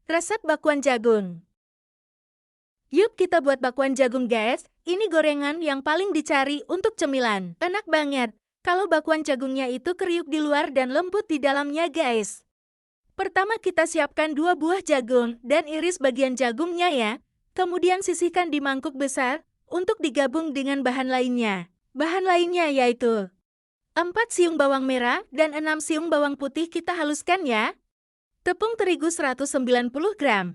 Resep bakwan jagung. Yuk kita buat bakwan jagung guys. Ini gorengan yang paling dicari untuk cemilan. Enak banget. Kalau bakwan jagungnya itu kriuk di luar dan lembut di dalamnya guys. Pertama kita siapkan 2 buah jagung dan iris bagian jagungnya ya. Kemudian sisihkan di mangkuk besar untuk digabung dengan bahan lainnya. Bahan lainnya yaitu 4 siung bawang merah dan 6 siung bawang putih kita haluskan ya. Tepung terigu 190 gram.